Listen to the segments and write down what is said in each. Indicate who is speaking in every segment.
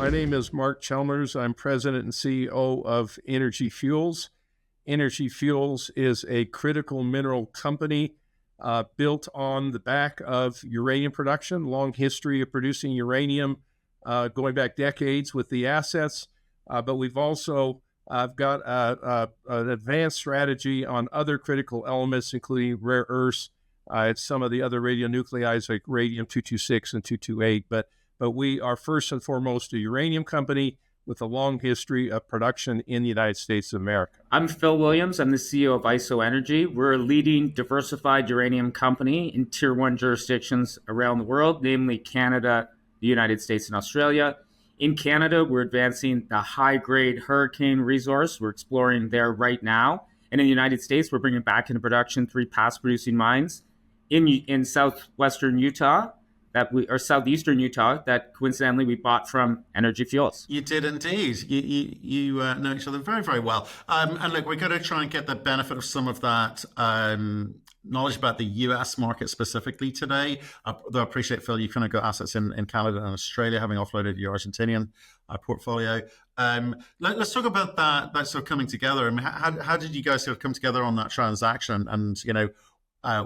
Speaker 1: My name is Mark Chalmers. I'm president and CEO of Energy Fuels. Energy Fuels is a critical mineral company built on the back of uranium production, long history of producing uranium going back decades with the assets. But we've also got an advanced strategy on other critical elements, including rare earths, and some of the other radionuclides like radium-226 and 228. But we are first and foremost a uranium company with a long history of production in the United States of America.
Speaker 2: I'm Phil Williams. I'm the CEO of IsoEnergy. We're a leading diversified uranium company in Tier 1 jurisdictions around the world, namely Canada, the United States, and Australia. In Canada, we're advancing the high-grade Hurricane resource. We're exploring there right now. And in the United States, we're bringing back into production 3 past-producing mines in southwestern Utah, or southeastern Utah, that coincidentally we bought from Energy Fuels.
Speaker 3: You did indeed. You know each other very, very well. And look, we're going to try and get the benefit of some of that knowledge about the US market specifically today. Though I appreciate, Phil, you've kind of got assets in Canada and Australia, having offloaded your Argentinian portfolio. Let's talk about that sort of coming together. I mean, how did you guys sort of come together on that transaction? And,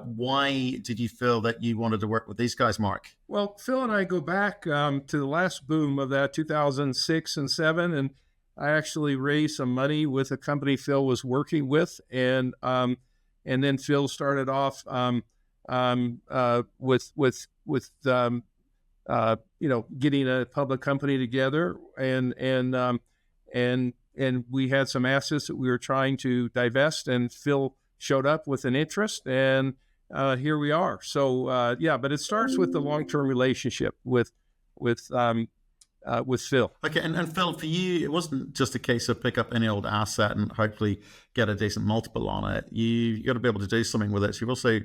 Speaker 3: why did you feel that you wanted to work with these guys, Mark?
Speaker 1: Well, Phil and I go back to the last boom of that 2006 and 7, and I actually raised some money with a company Phil was working with, and then Phil started off with getting a public company together, and we had some assets that we were trying to divest, and Phil showed up with an interest, and here we are. So but it starts with the long-term relationship with Phil.
Speaker 3: Okay, and Phil, for you, it wasn't just a case of pick up any old asset and hopefully get a decent multiple on it. You got to be able to do something with it. So you've also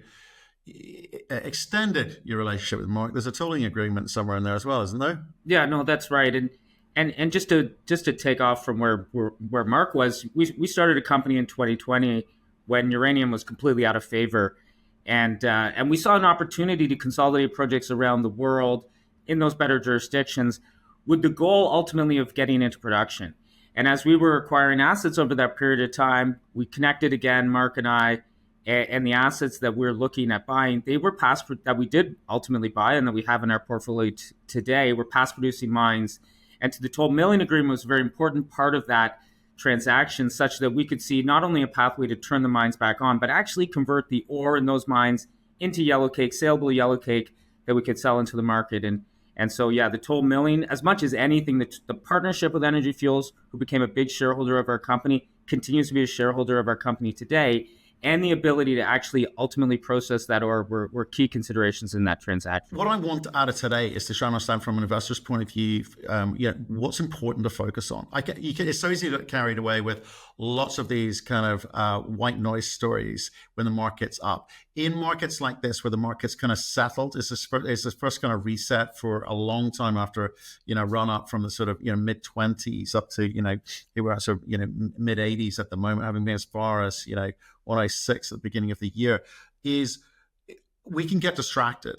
Speaker 3: extended your relationship with Mark. There's a tolling agreement somewhere in there as well, isn't there?
Speaker 2: Yeah, no, that's right. And just to take off from where Mark was, we started a company in 2020 when uranium was completely out of favor. And we saw an opportunity to consolidate projects around the world in those better jurisdictions with the goal ultimately of getting into production. And as we were acquiring assets over that period of time, we connected again, Mark and I, and the assets that we're looking at buying, they were that we did ultimately buy and that we have in our portfolio today were past producing mines. And to the toll milling agreement was a very important part of that transaction, such that we could see not only a pathway to turn the mines back on, but actually convert the ore in those mines into yellowcake, saleable yellowcake that we could sell into the market. And so, the toll milling, as much as anything, the partnership with Energy Fuels, who became a big shareholder of our company, continues to be a shareholder of our company today, and the ability to actually ultimately process that ore were key considerations in that transaction.
Speaker 3: What I want out of today is to try and understand from an investor's point of view, what's important to focus on. It's so easy to get carried away with lots of these kind of white noise stories when the market's up. In markets like this, where the market's kind of settled, is this first kind of reset for a long time after, run up from the sort of, mid-20s up to, we're at sort of, mid-80s at the moment, having been as far as, 106 at the beginning of the year, is we can get distracted.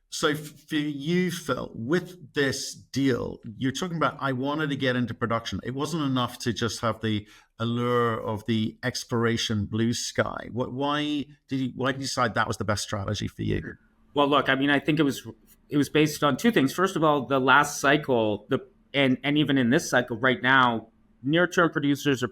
Speaker 3: So for you, Phil, with this deal, you're talking about, I wanted to get into production. It wasn't enough to just have the allure of the exploration blue sky. Why did you decide that was the best strategy for you?
Speaker 2: Well, look, I mean, I think it was based on 2 things. First of all, the last cycle, and even in this cycle right now, near-term producers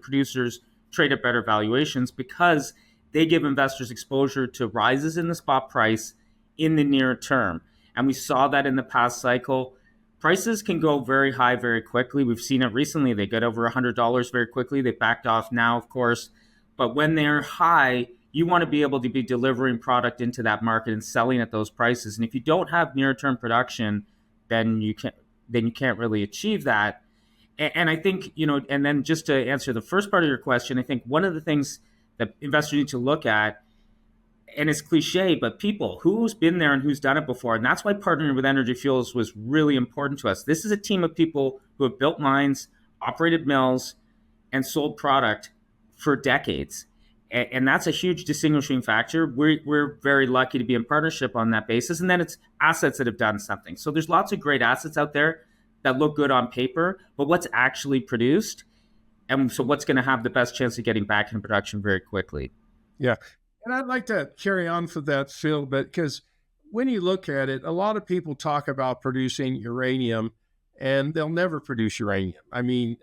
Speaker 2: trade at better valuations because they give investors exposure to rises in the spot price in the near term. And we saw that in the past cycle. Prices can go very high very quickly. We've seen it recently. They get over $100 very quickly. They backed off now, of course. But when they're high, you want to be able to be delivering product into that market and selling at those prices. And if you don't have near-term production, then you can't really achieve that. And I think, and then just to answer the first part of your question, I think one of the things that investors need to look at, and it's cliche, but people, who's been there and who's done it before. And that's why partnering with Energy Fuels was really important to us. This is a team of people who have built mines, operated mills, and sold product for decades. And that's a huge distinguishing factor. We're very lucky to be in partnership on that basis. And then it's assets that have done something. So there's lots of great assets out there that look good on paper, but what's actually produced, and so what's going to have the best chance of getting back in production very quickly.
Speaker 1: Yeah. And I'd like to carry on for that, Phil, but because when you look at it, a lot of people talk about producing uranium and they'll never produce uranium. I mean,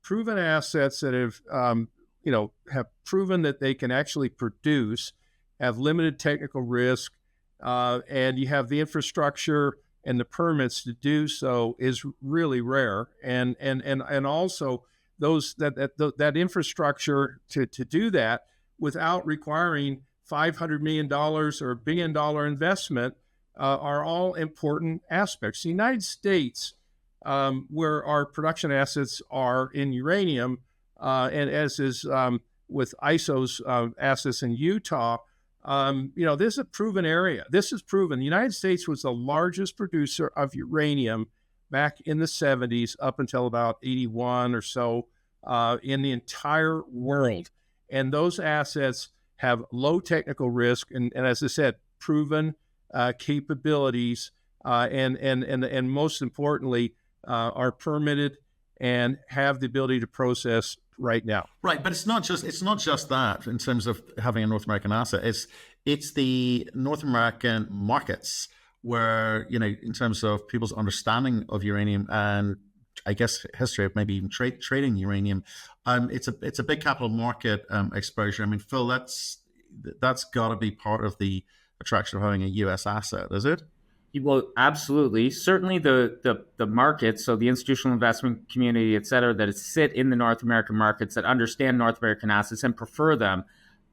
Speaker 1: proven assets that have proven that they can actually produce, have limited technical risk, and you have the infrastructure and the permits to do so is really rare. And also that infrastructure to do that without requiring $500 million or $1 billion investment are all important aspects. The United States, where our production assets are in uranium, and as is with ISO's assets in Utah, this is a proven area. This is proven. The United States was the largest producer of uranium back in the 70s up until about 81 or so in the entire world. And those assets have low technical risk and as I said, proven capabilities and most importantly, are permitted and have the ability to process right now.
Speaker 3: Right, but it's not just that in terms of having a North American asset. It's the North American markets where, in terms of people's understanding of uranium and I guess history of maybe even trading uranium, it's a big capital market exposure. I mean, Phil, that's got to be part of the attraction of having a U.S. asset, is it?
Speaker 2: Well, absolutely. Certainly the markets, so the institutional investment community, et cetera, that sit in the North American markets that understand North American assets and prefer them,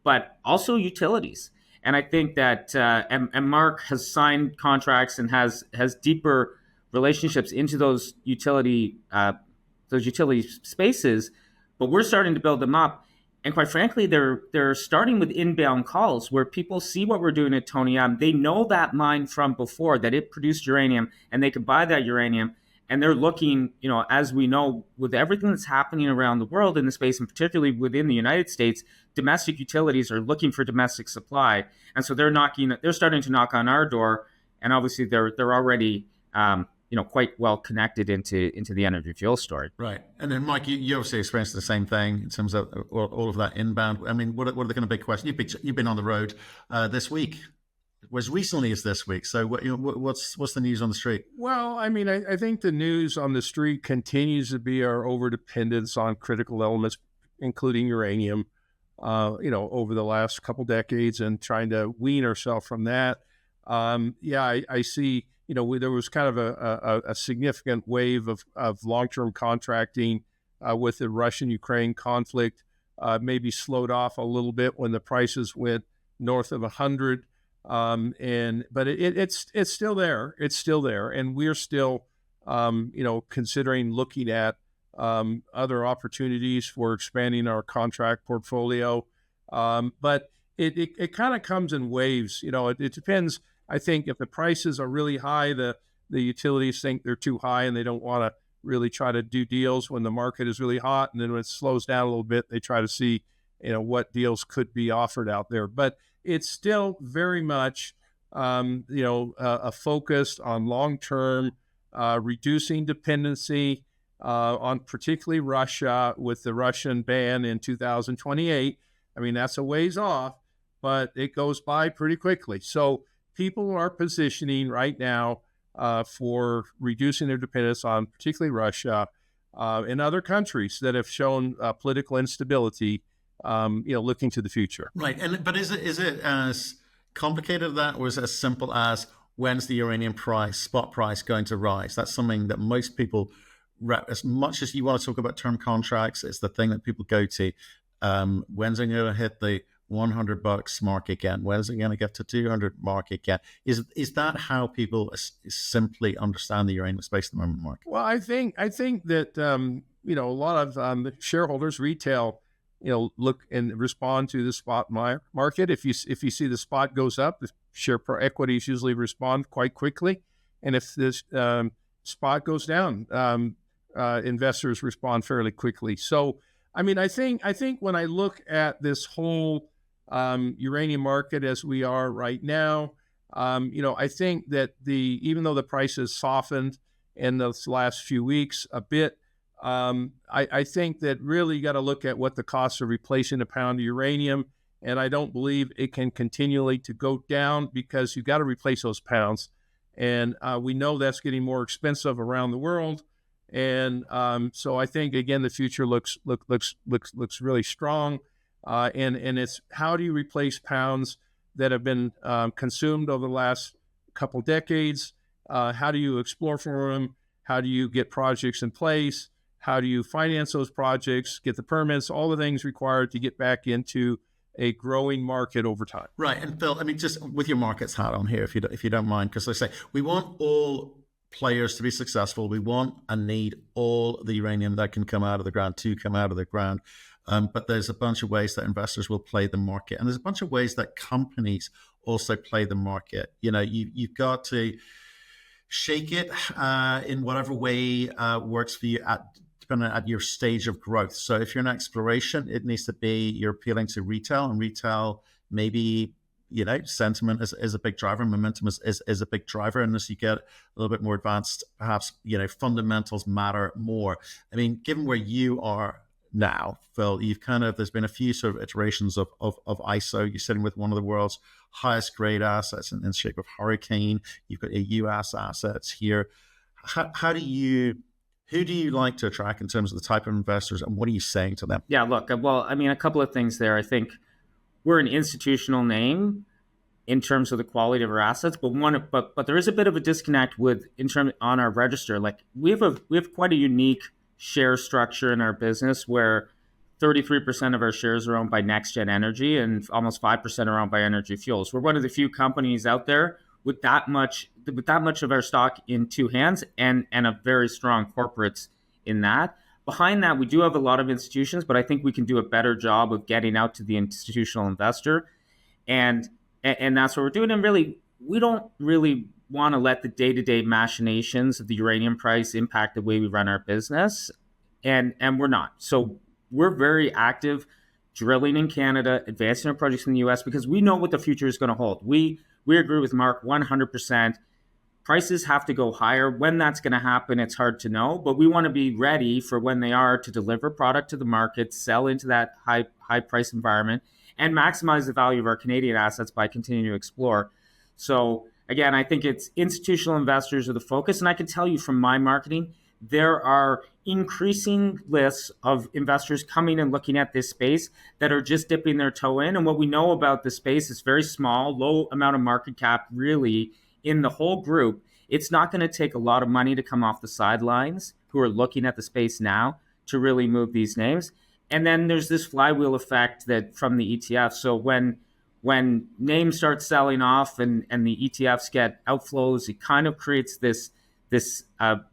Speaker 2: but also utilities. And I think that, and Mark has signed contracts and has deeper relationships into those utility spaces, but we're starting to build them up. And quite frankly, they're starting with inbound calls where people see what we're doing at Tony M. They know that mine from before, that it produced uranium, and they could buy that uranium. And they're looking, as we know, with everything that's happening around the world in the space, and particularly within the United States, domestic utilities are looking for domestic supply. And so they're starting to knock on our door. And obviously they're already quite well connected into the energy fuel story.
Speaker 3: Right. And then, Mike, you obviously experienced the same thing in terms of all of that inbound. I mean, what are the kind of big questions? You've been on the road this week, as recently as this week. So what's the news on the street?
Speaker 1: Well, I mean, I think the news on the street continues to be our overdependence on critical elements, including uranium, over the last couple decades and trying to wean ourselves from that. I see. There was kind of a significant wave of long-term contracting with the Russian-Ukraine conflict, maybe slowed off a little bit when the prices went north of 100. But it's still there. It's still there, and we're still, considering looking at other opportunities for expanding our contract portfolio. But it kind of comes in waves. It depends. I think if the prices are really high, the utilities think they're too high and they don't want to really try to do deals when the market is really hot. And then when it slows down a little bit, they try to see, what deals could be offered out there. But it's still very much, a focus on long-term, reducing dependency on particularly Russia with the Russian ban in 2028. I mean, that's a ways off, but it goes by pretty quickly. So people are positioning right now for reducing their dependence on particularly Russia and other countries that have shown political instability, looking to the future.
Speaker 3: Right. But is it as complicated as that, or is it as simple as when's the uranium price, spot price, going to rise? That's something that most people, as much as you want to talk about term contracts, it's the thing that people go to. When's it going to hit the $100 mark again? When is it going to get to 200 mark again? Is that how people simply understand the uranium space at the moment, Mark?
Speaker 1: Well, I think that a lot of shareholders, retail, look and respond to the spot market. If you see the spot goes up, the share equities usually respond quite quickly, and if this spot goes down, investors respond fairly quickly. So, I mean, I think when I look at this whole uranium market as we are right now, I think that even though the price has softened in those last few weeks a bit. I think that really you got to look at what the cost of replacing a pound of uranium, and I don't believe it can continually to go down because you got to replace those pounds, and we know that's getting more expensive around the world, and so I think again the future looks really strong, and it's how do you replace pounds that have been consumed over the last couple decades? How do you explore for them? How do you get projects in place? How do you finance those projects, get the permits, all the things required to get back into a growing market over time?
Speaker 3: Right. And Phil, I mean, just with your markets hat on here, if you don't mind, because I say we want all players to be successful. We want and need all the uranium that can come out of the ground to come out of the ground. But there's a bunch of ways that investors will play the market. And there's a bunch of ways that companies also play the market. You know, you've got to shake it in whatever way works for you depending at your stage of growth. So if you're in exploration, it needs to be you're appealing to retail, and retail maybe, you know, sentiment is a big driver, momentum is a big driver. And as you get a little bit more advanced, perhaps, you know, fundamentals matter more. I mean, given where you are now, Phil, there's been a few sort of iterations of ISO. You're sitting with one of the world's highest grade assets in the shape of Hurricane. You've got a US assets here. Who do you like to attract in terms of the type of investors, and what are you saying to them?
Speaker 2: Yeah, look, well, I mean, a couple of things there. I think we're an institutional name in terms of the quality of our assets, but there is a bit of a disconnect on our register. Like we have quite a unique share structure in our business where 33% of our shares are owned by NextGen Energy and almost 5% are owned by Energy Fuels. We're one of the few companies out there with that much of our stock in two hands and a very strong corporates in that. Behind that, we do have a lot of institutions, but I think we can do a better job of getting out to the institutional investor. And that's what we're doing. And really, we don't really want to let the day-to-day machinations of the uranium price impact the way we run our business. And we're not. So we're very active drilling in Canada, advancing our projects in the US because we know what the future is going to hold. We agree with Mark 100%. Prices have to go higher. When that's going to happen, it's hard to know, but we want to be ready for when they are to deliver product to the market, sell into that high price environment, and maximize the value of our Canadian assets by continuing to explore. So again, I think it's institutional investors are the focus. And I can tell you from my marketing, there are increasing lists of investors coming and looking at this space that are just dipping their toe in. And what we know about the space is very small, low amount of market cap really in the whole group. It's not going to take a lot of money to come off the sidelines who are looking at the space now to really move these names. And then there's this flywheel effect that from the ETF. So when names start selling off and the ETFs get outflows, it kind of creates this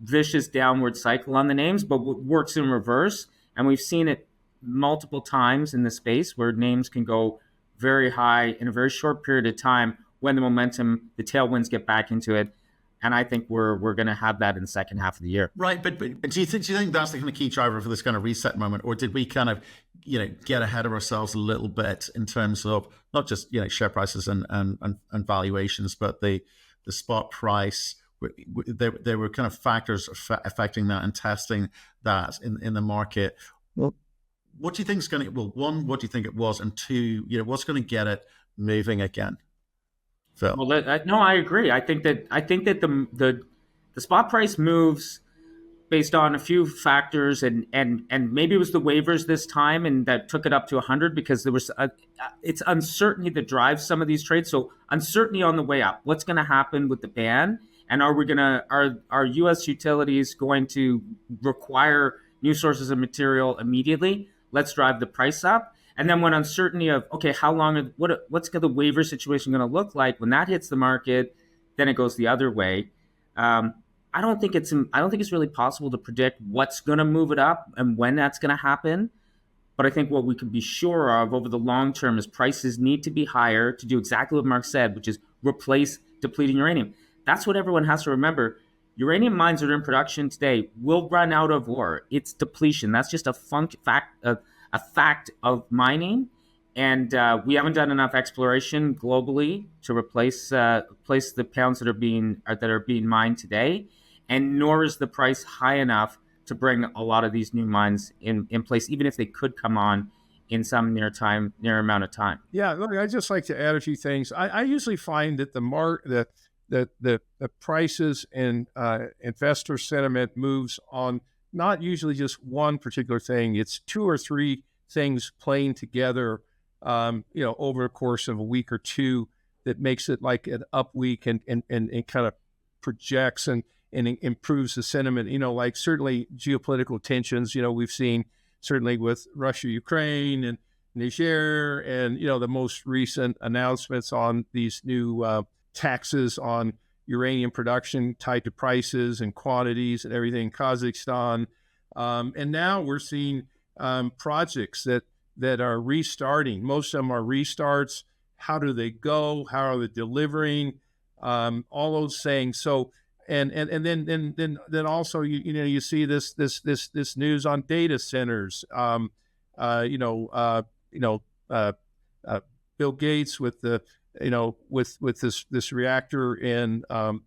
Speaker 2: vicious downward cycle on the names, but works in reverse. And we've seen it multiple times in the space where names can go very high in a very short period of time when the momentum, the tailwinds get back into it. And I think we're going to have that in the second half of the year.
Speaker 3: Right, but do you think that's the kind of key driver for this kind of reset moment, or did we kind of, you know, get ahead of ourselves a little bit in terms of not just, you know, share prices and valuations, but the spot price? There were kind of factors affecting that and testing that in the market. Well, what do you think is going to? Well, one, what do you think it was, and two, you know, what's going to get it moving again? Phil.
Speaker 2: Well, no, I agree. I think that the spot price moves based on a few factors, and maybe it was the waivers this time, and that took it up to 100 because there was it's uncertainty that drives some of these trades. So uncertainty on the way up. What's going to happen with the ban, and are U.S. utilities going to require new sources of material immediately? Let's drive the price up. And then when uncertainty of, okay, how long, what's the waiver situation going to look like when that hits the market, then it goes the other way. I don't think it's really possible to predict what's going to move it up and when that's going to happen. But I think what we can be sure of over the long term is prices need to be higher to do exactly what Mark said, which is replace depleting uranium. That's what everyone has to remember. Uranium mines that are in production today will run out of ore. It's depletion. That's just a fact of mining, and we haven't done enough exploration globally to replace the pounds that are being mined today. and nor is the price high enough to bring a lot of these new mines in place, even if they could come on in some near amount of time.
Speaker 1: Yeah, look, I just like to add a few things. I usually find that the prices and investor sentiment moves on not usually just one particular thing. It's two or three things playing together, over the course of a week or two that makes it like an up week and kind of projects and improves the sentiment. Like certainly geopolitical tensions, we've seen certainly with Russia, Ukraine, and Niger, and the most recent announcements on these new taxes on uranium production tied to prices and quantities and everything, Kazakhstan, and now we're seeing projects that are restarting. Most of them are restarts. How do they go? How are they delivering? All those things. So and then also you see this news on data centers. Bill Gates with the with this reactor in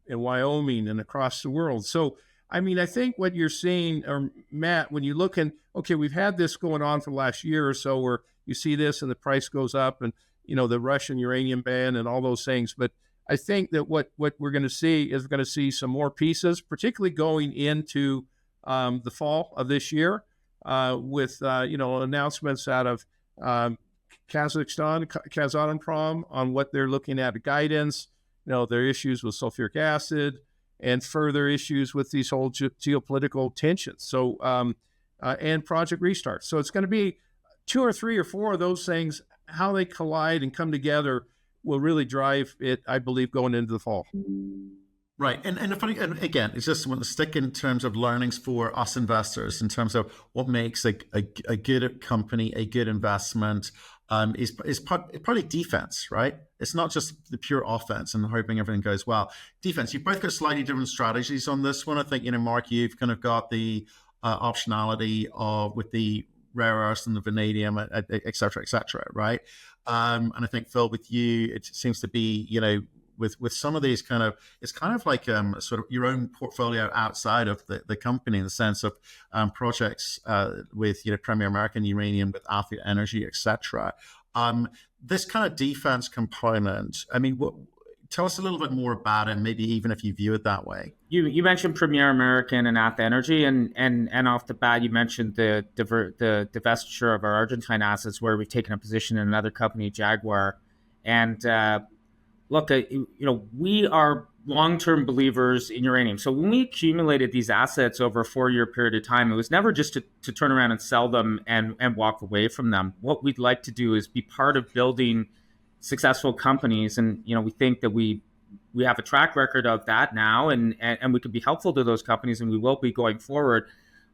Speaker 1: Wyoming and across the world. So I think what you're seeing, or Matt, when you look in, okay, we've had this going on for the last year or so, where you see this and the price goes up, and the Russian uranium ban and all those things. But I think that what we're going to see is we're going to see some more pieces, particularly going into the fall of this year, with announcements out of Kazakhstan, Kazatomprom, on what they're looking at guidance. Their issues with sulfuric acid and further issues with these whole geopolitical tensions. So and project restarts. So it's going to be two or three or four of those things. How they collide and come together will really drive it, I believe, going into the fall.
Speaker 3: Right. And again, it's just want to stick in terms of learnings for us investors in terms of what makes a good company, a good investment, is probably defense, right? It's not just the pure offense and hoping everything goes well. Defense, you've both got slightly different strategies on this one. I think, Mark, you've kind of got the optionality with the rare earths and the vanadium, et cetera, right? And I think, Phil, with you, it seems to be, with some of these it's kind of like sort of your own portfolio outside of the company, in the sense of projects with Premier American Uranium, with IsoEnergy, etc. This kind of defense component, tell us a little bit more about it, maybe even if you view it that way.
Speaker 2: You mentioned Premier American and IsoEnergy, and off the bat you mentioned the divestiture of our Argentine assets, where we've taken a position in another company, Jaguar. And look, we are long-term believers in uranium. So when we accumulated these assets over a 4-year period of time, it was never just to turn around and sell them and walk away from them. What we'd like to do is be part of building successful companies, and we think that we have a track record of that now, and we can be helpful to those companies, and we will be going forward.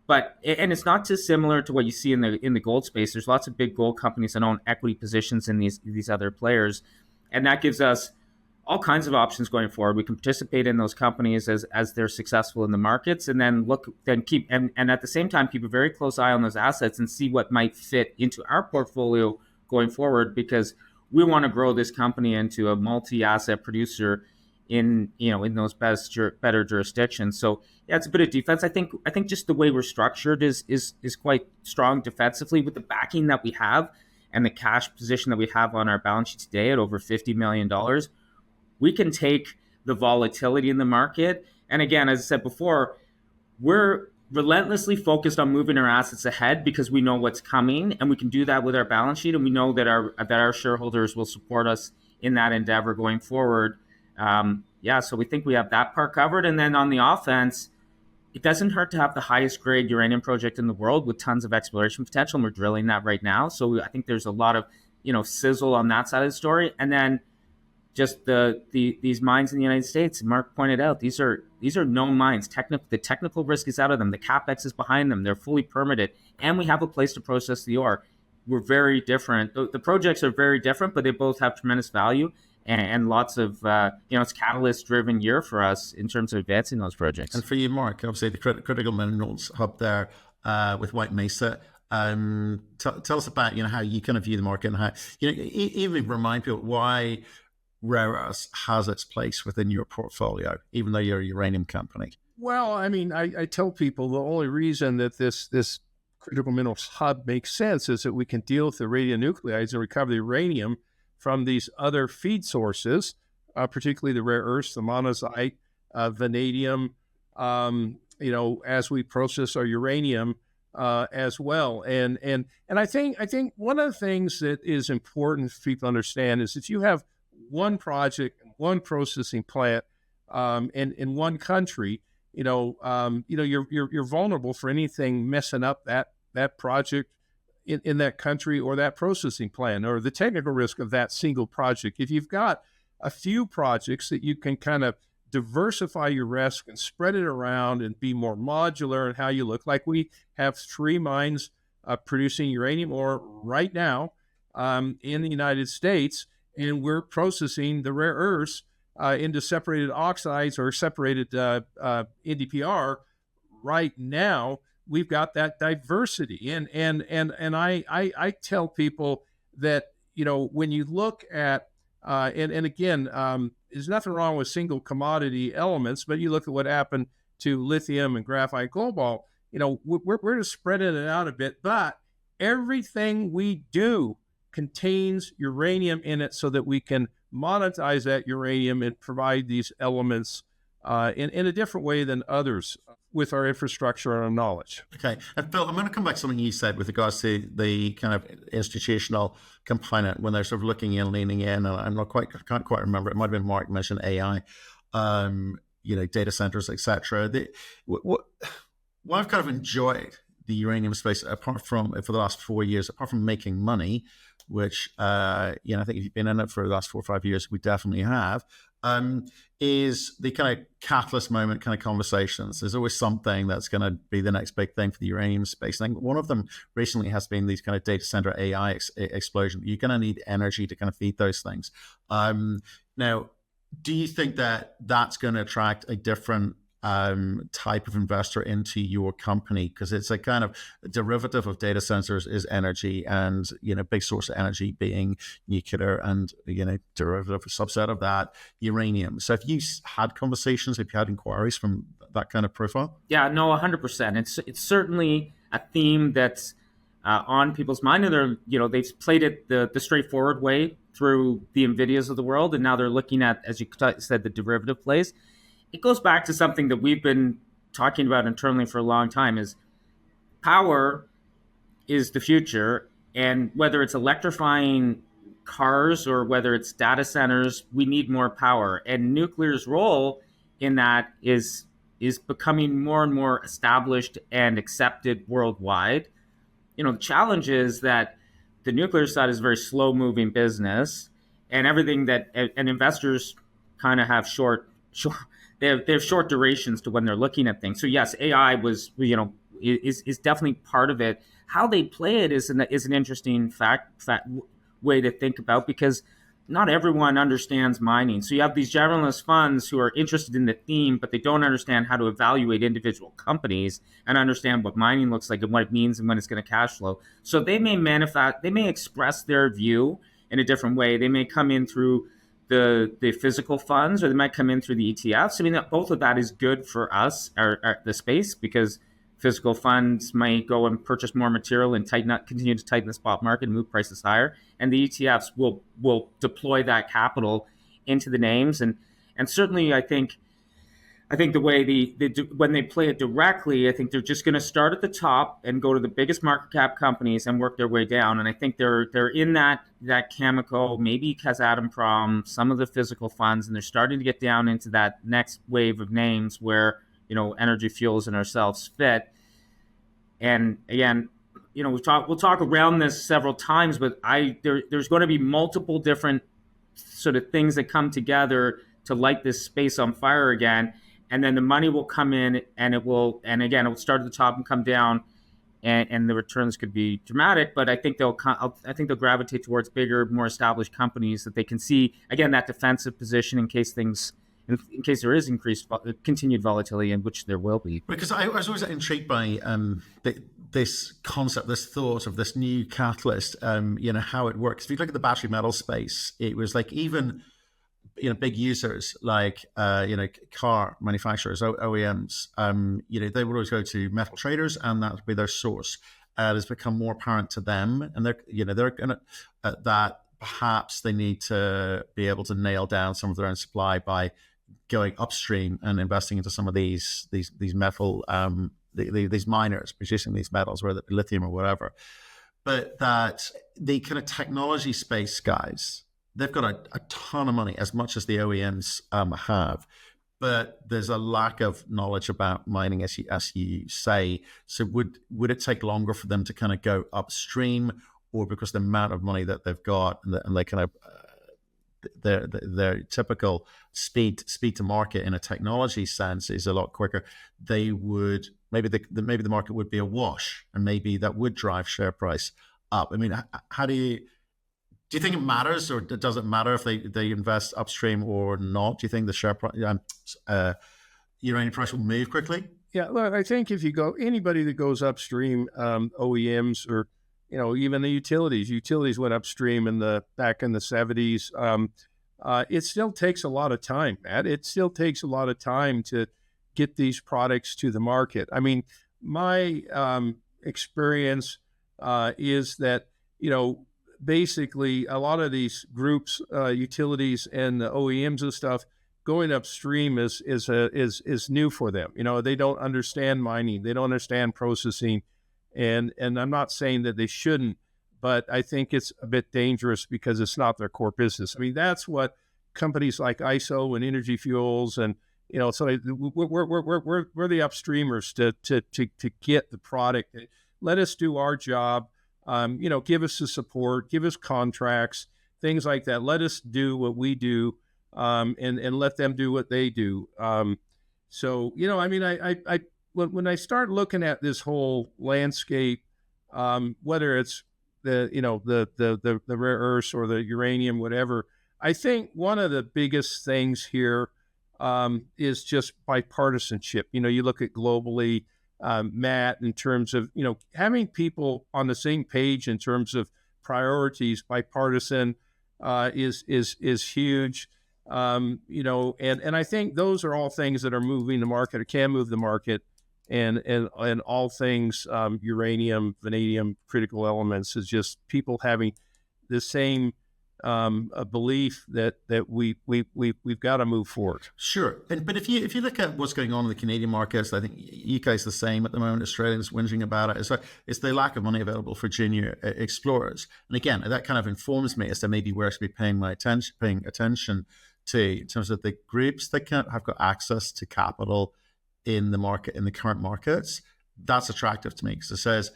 Speaker 2: But it's not dissimilar to what you see in the gold space. There's lots of big gold companies that own equity positions in these other players, and that gives us all kinds of options going forward. We can participate in those companies as they're successful in the markets, and then keep at the same time keep a very close eye on those assets and see what might fit into our portfolio going forward, because we want to grow this company into a multi-asset producer in those better jurisdictions. So yeah, it's a bit of defense. I think just the way we're structured is quite strong defensively, with the backing that we have and the cash position that we have on our balance sheet today at over $50 million. We can take the volatility in the market. And again, as I said before, we're relentlessly focused on moving our assets ahead because we know what's coming, and we can do that with our balance sheet, and we know that our shareholders will support us in that endeavor going forward. So we think we have that part covered. And then on the offense, it doesn't hurt to have the highest grade uranium project in the world with tons of exploration potential, and we're drilling that right now. So I think there's a lot of sizzle on that side of the story. And then just these mines in the United States, Mark pointed out, these are known mines. The technical risk is out of them. The CapEx is behind them. They're fully permitted, and we have a place to process the ore. We're very different. The projects are very different, but they both have tremendous value and lots of it's catalyst-driven year for us in terms of advancing those projects.
Speaker 3: And for you, Mark, obviously the critical minerals hub there with White Mesa. Tell us about how you kind of view the market, and how even remind people why rare earths has its place within your portfolio, even though you're a uranium company.
Speaker 1: Well, I mean, I tell people the only reason that this critical minerals hub makes sense is that we can deal with the radionuclides and recover the uranium from these other feed sources, particularly the rare earths, the monazite, vanadium, as we process our uranium as well. And I think one of the things that is important for people to understand is if you have one project, one processing plant in one country, you're vulnerable for anything messing up that project in that country or that processing plant or the technical risk of that single project. If you've got a few projects that you can kind of diversify your risk and spread it around and be more modular in how you look, like we have 3 mines producing uranium ore right now in the United States, and we're processing the rare earths into separated oxides or separated NdPr right now. We've got that diversity, and I tell people that when you look at and again, there's nothing wrong with single commodity elements, but you look at what happened to lithium and graphite cobalt. We're just spreading it out a bit, but everything we do contains uranium in it so that we can monetize that uranium and provide these elements in a different way than others with our infrastructure and our knowledge.
Speaker 3: Okay. And Phil, I'm going to come back to something you said with regards to the kind of institutional component when they're sort of looking in, leaning in, and I can't quite remember. It might have been Mark mentioned AI, data centers, etc. What I've kind of enjoyed the uranium space, apart from for the last 4 years, apart from making money, which I think if you've been in it for the last 4 or 5 years, we definitely have, is the kind of catalyst moment kind of conversations. There's always something that's going to be the next big thing for the uranium space. I think one of them recently has been these kind of data center AI explosion. You're going to need energy to kind of feed those things. Now, do you think that that's going to attract a different type of investor into your company? Because it's a kind of derivative of data centers is energy, and big source of energy being nuclear, and derivative subset of that uranium. So if you had conversations, if you had inquiries from that kind of profile?
Speaker 2: Yeah, no, 100%. It's certainly a theme that's on people's mind, and they've played it the straightforward way through the NVIDIAs of the world, and now they're looking at, as you said, the derivative plays. It goes back to something that we've been talking about internally for a long time, is power is the future. And whether it's electrifying cars or whether it's data centers, we need more power. And nuclear's role in that is becoming more and more established and accepted worldwide. The challenge is that the nuclear side is a very slow moving business, and everything that, and investors kind of have they have short durations to when they're looking at things. So yes, AI is definitely part of it. How they play it is an interesting fact way to think about, because not everyone understands mining. So you have these generalist funds who are interested in the theme, but they don't understand how to evaluate individual companies and understand what mining looks like and what it means and when it's going to cash flow. So they may express their view in a different way. They may come in through the physical funds, or they might come in through the ETFs. I mean, both of that is good for us, the space, because physical funds might go and purchase more material and continue to tighten the spot market and move prices higher. And the ETFs will deploy that capital into the names. And certainly, I think the way when they play it directly, I think they're just going to start at the top and go to the biggest market cap companies and work their way down. And I think they're in that Cameco, maybe Kazatomprom, some of the physical funds, and they're starting to get down into that next wave of names where Energy Fuels and ourselves fit. And again, we'll talk around this several times, but there's going to be multiple different sort of things that come together to light this space on fire again. And then the money will come in, and it will start at the top and come down, and the returns could be dramatic. But I think they'll gravitate towards bigger, more established companies that they can see, again, that defensive position in case there is continued volatility, in which there will be.
Speaker 3: Because I was always intrigued by this concept, this thought of this new catalyst, how it works. If you look at the battery metal space, it was like even big users like car manufacturers, OEMs, they would always go to metal traders, and that would be their source. It has become more apparent to them, and they're gonna that perhaps they need to be able to nail down some of their own supply by going upstream and investing into some of these metal these miners producing these metals, whether it be lithium or whatever. But that the kind of technology space guys, they've got a ton of money, as much as the OEMs have. But there's a lack of knowledge about mining, as you say. So would it take longer for them to kind of go upstream, or because the amount of money that they've got and they kind of their typical speed to market in a technology sense is a lot quicker, they would maybe the market would be a wash, and maybe that would drive share price up. I mean, how do you think it matters, or does it matter if they invest upstream or not? Do you think the share price, uranium price will move quickly?
Speaker 1: Yeah, look, I think if you go, anybody that goes upstream, OEMs or even the utilities went upstream back in the 70s. It still takes a lot of time, Matt. It still takes a lot of time to get these products to the market. I mean, my experience is that basically a lot of these groups, utilities and the OEMs and stuff, going upstream is new for them. They don't understand mining, they don't understand processing, and I'm not saying that they shouldn't, but I think it's a bit dangerous because it's not their core business. I mean, that's what companies like ISO and Energy Fuels and so we're the upstreamers to get the product. Let us do our job. Give us the support, give us contracts, things like that. Let us do what we do, and let them do what they do. So I mean, I when I start looking at this whole landscape, whether it's the rare earths or the uranium, whatever, I think one of the biggest things here is just bipartisanship. You look at globally, Matt, in terms of having people on the same page in terms of priorities. Bipartisan is huge. And I think those are all things that are moving the market or can move the market, and all things uranium, vanadium, critical elements is just people having the same a belief that we've got to move forward.
Speaker 3: Sure, but if you look at what's going on in the Canadian markets, I think UK is the same at the moment. Australians whinging about it. It's the lack of money available for junior explorers, and again, that kind of informs me as to maybe where I should be paying attention to in terms of the groups that have got access to capital in the market, in the current markets. That's attractive to me because it says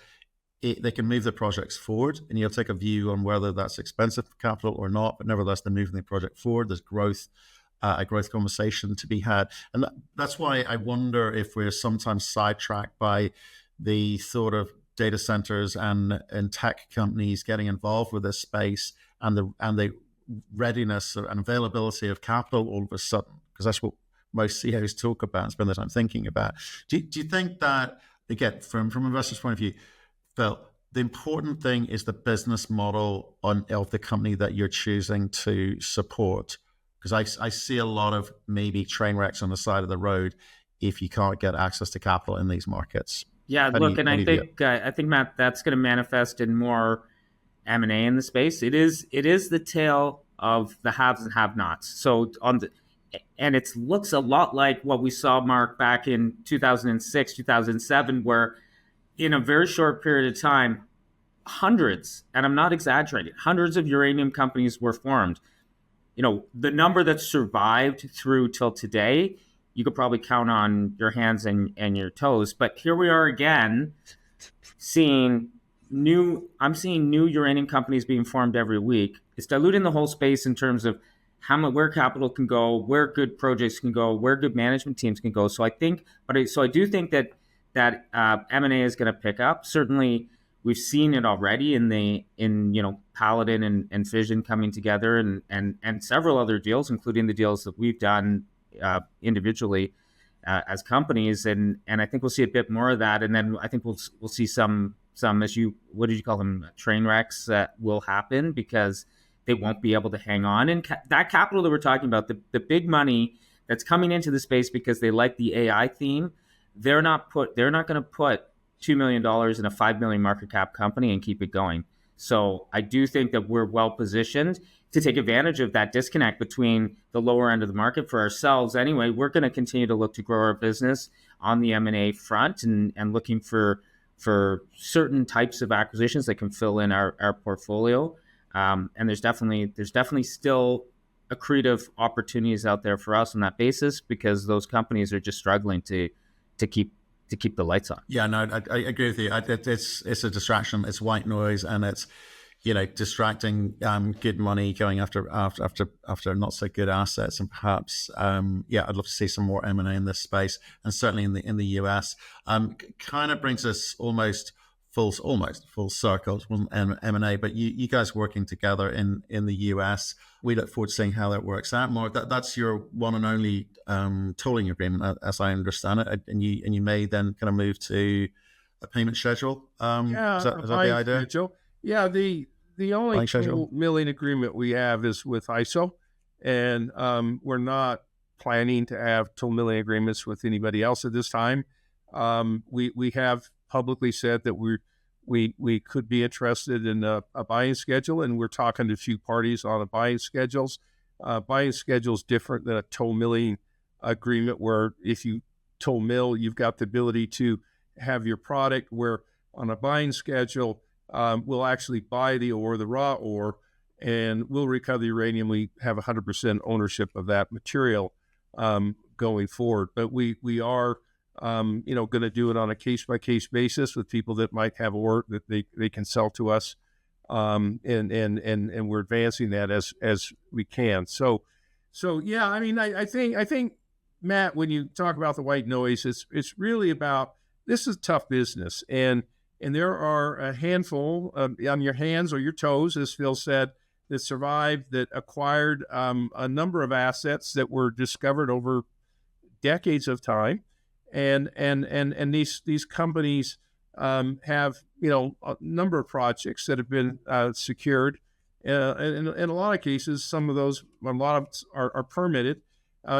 Speaker 3: they can move their projects forward, and you'll take a view on whether that's expensive capital or not, but nevertheless, they're moving the project forward. There's growth, a growth conversation to be had. And that's why I wonder if we're sometimes sidetracked by the thought of data centers and tech companies getting involved with this space and the readiness and availability of capital all of a sudden, because that's what most CEOs talk about and spend their time thinking about. Do you think that, again, from investors' point of view, Phil, the important thing is the business model of the company that you're choosing to support? Because I see a lot of maybe train wrecks on the side of the road if you can't get access to capital in these markets.
Speaker 2: Yeah, I think Matt, that's going to manifest in more M&A in the space. It is the tale of the haves and have-nots. So and it looks a lot like what we saw, Mark, back in 2006, 2007, where in a very short period of time, hundreds, and I'm not exaggerating, hundreds of uranium companies were formed. The number that survived through till today, you could probably count on your hands and your toes. But here we are again, seeing new uranium companies being formed every week. It's diluting the whole space in terms of where capital can go, where good projects can go, where good management teams can go. So I do think that M&A is going to pick up. Certainly, we've seen it already in Paladin and Fission coming together, and several other deals, including the deals that we've done individually as companies. And I think we'll see a bit more of that. And then I think we'll see some what did you call them, train wrecks that will happen, because they won't be able to hang on. And that capital that we're talking about, the big money that's coming into the space because they like the AI theme, they're not going to put $2 million in a $5 million market cap company and keep it going. So I do think that we're well positioned to take advantage of that disconnect between the lower end of the market for ourselves. Anyway, we're going to continue to look to grow our business on the M&A front and looking for certain types of acquisitions that can fill in our portfolio. And there's definitely still accretive opportunities out there for us on that basis, because those companies are just struggling to keep the lights on.
Speaker 3: Yeah, no, I agree with you. It's a distraction. It's white noise, and it's distracting good money going after not so good assets, and perhaps I'd love to see some more M&A in this space, and certainly in the US. Kind of brings us almost full circle. It wasn't M&A, but you guys working together in the US. We look forward to seeing how that works out. Mark, that's your one and only tolling agreement, as I understand it, and you may then kind of move to a payment schedule. Is that the idea?
Speaker 1: Schedule. Yeah, the only $2 million agreement we have is with ISO, and we're not planning to have $2 million agreements with anybody else at this time. We have publicly said that we could be interested in a buying schedule, and we're talking to a few parties on a buying schedules. Buying schedule is different than a toll milling agreement, where if you toll mill, you've got the ability to have your product, where on a buying schedule, we'll actually buy the ore, the raw ore, and we'll recover the uranium. We have 100% ownership of that material going forward. But we are going to do it on a case-by-case basis with people that might have ore that they can sell to us, and we're advancing that as we can. So yeah, I mean, I think Matt, when you talk about the white noise, it's really about, this is tough business, and there are a handful on your hands or your toes, as Phil said, that survived, that acquired a number of assets that were discovered over decades of time. And these companies have a number of projects that have been secured. In a lot of cases, a lot of are permitted.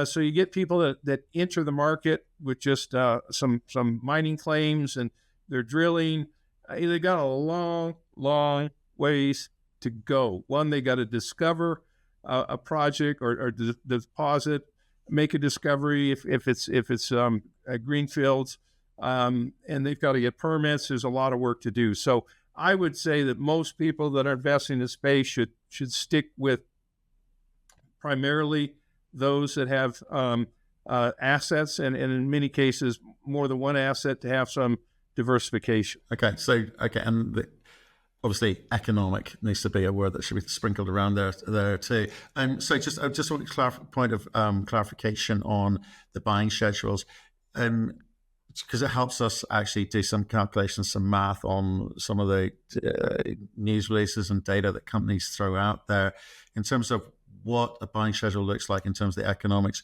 Speaker 1: So you get people that enter the market with just some mining claims, and they're drilling. They got a long ways to go. One, they got to discover a project or deposit, make a discovery if it's greenfields, and they've got to get permits. There's a lot of work to do. So I would say that most people that are investing in the space should stick with primarily those that have assets, and in many cases more than one asset, to have some diversification.
Speaker 3: And obviously economic needs to be a word that should be sprinkled around there too. And so I just want a point of clarification on the buying schedules, because it helps us actually do some calculations, some math on some of the news releases and data that companies throw out there in terms of what a buying schedule looks like in terms of the economics.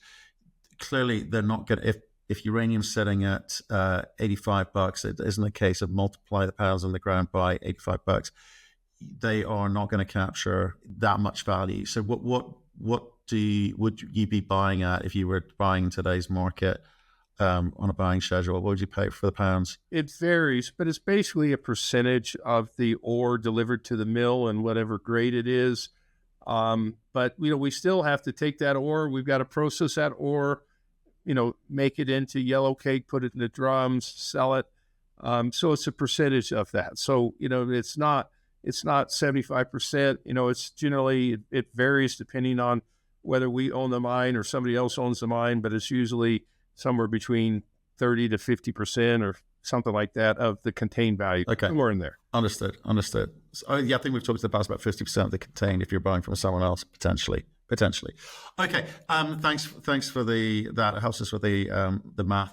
Speaker 3: Clearly, they're not going to, if uranium's sitting at $85, it isn't a case of multiply the pounds on the ground by $85. They are not going to capture that much value. So what would you be buying at if you were buying in today's market on a buying schedule? What would you pay for the pounds?
Speaker 1: It varies, but it's basically a percentage of the ore delivered to the mill and whatever grade it is. But we still have to take that ore. We've got to process that ore, make it into yellow cake, put it in the drums, sell it. So it's a percentage of that. So, it's not 75%, it's generally, it varies depending on whether we own the mine or somebody else owns the mine, but it's usually somewhere between 30 to 50% or something like that of the contained value.
Speaker 3: Okay.
Speaker 1: Somewhere in there.
Speaker 3: Understood. So, I think we've talked in the past about 50% of the contained if you're buying from someone else, potentially. Okay. Thanks for that. It helps us with the math.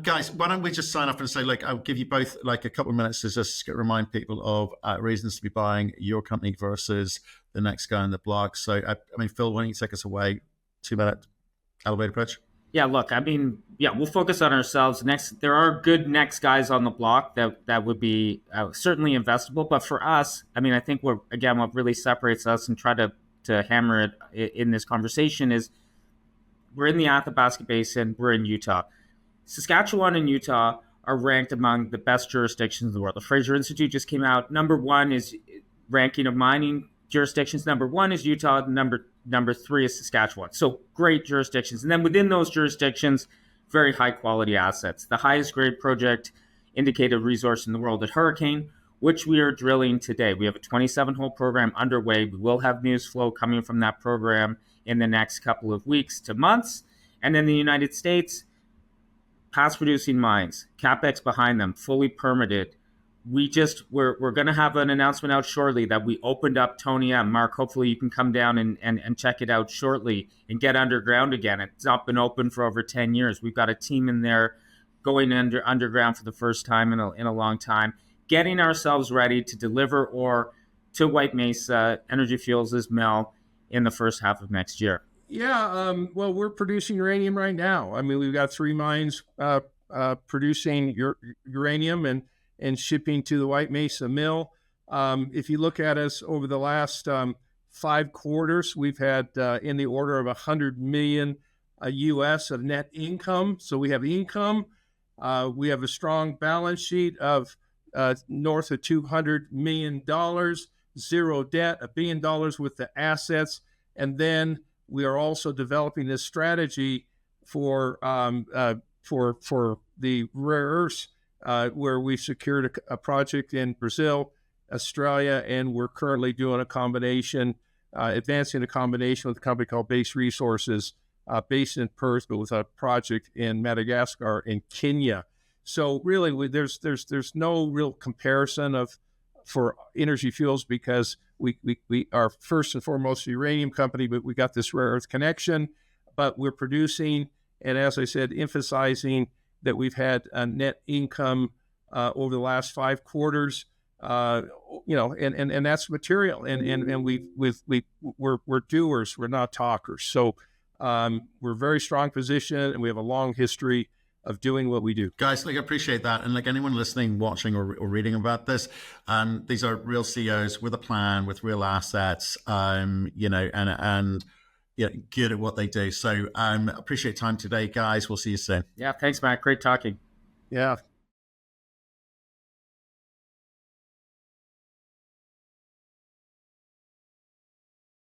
Speaker 3: Guys, why don't we just sign up and say, I'll give you both a couple of minutes to just remind people of reasons to be buying your company versus the next guy on the block. So, Phil, why don't you take us away? 2-minute elevator pitch.
Speaker 2: Yeah, look, we'll focus on ourselves. There are good next guys on the block that would be certainly investable. But for us, I think what really separates us and try to to hammer it in this conversation is we're in the Athabasca Basin, we're in Utah. Saskatchewan and Utah are ranked among the best jurisdictions in the world. The Fraser Institute just came out. Number one is ranking of mining jurisdictions. Number one is Utah. Number three is Saskatchewan. So great jurisdictions. And then within those jurisdictions, very high quality assets. The highest grade project indicated resource in the world at Hurricane, which we are drilling today. We have a 27-hole program underway. We will have news flow coming from that program in the next couple of weeks to months. And in the United States, past producing mines, CapEx behind them, fully permitted. We're going to have an announcement out shortly that we opened up Tony M. Mark, hopefully you can come down and check it out shortly and get underground again. It's not been open for over 10 years. We've got a team in there going underground for the first time in a long time, getting ourselves ready to deliver ore to White Mesa Energy Fuels' mill in the first half of next year.
Speaker 1: Yeah, well, we're producing uranium right now. I mean, we've got 3 mines producing uranium and shipping to the White Mesa mill. If you look at us over the last 5 quarters, we've had in the order of $100 million US of net income. So we have income. We have a strong balance sheet of north of $200 million, 0 debt, $1 billion with the assets, and then we are also developing this strategy for the rare earths, where we've secured a project in Brazil, Australia, and we're currently doing a combination, advancing a combination with a company called Base Resources, based in Perth, but with a project in Madagascar and Kenya. So really, there's no real comparison for Energy Fuels because we are first and foremost a uranium company, but we got this rare earth connection. But we're producing, and as I said, emphasizing that we've had a net income over the last 5 quarters. And that's material. And we're doers. We're not talkers. So we're very strong position, and we have a long history of doing what we do.
Speaker 3: Guys, I appreciate that. And anyone listening, watching, or reading about this, these are real CEOs with a plan, with real assets, and good at what they do. So appreciate time today, guys. We'll see you soon.
Speaker 2: Yeah, thanks, Matt. Great talking.
Speaker 1: Yeah.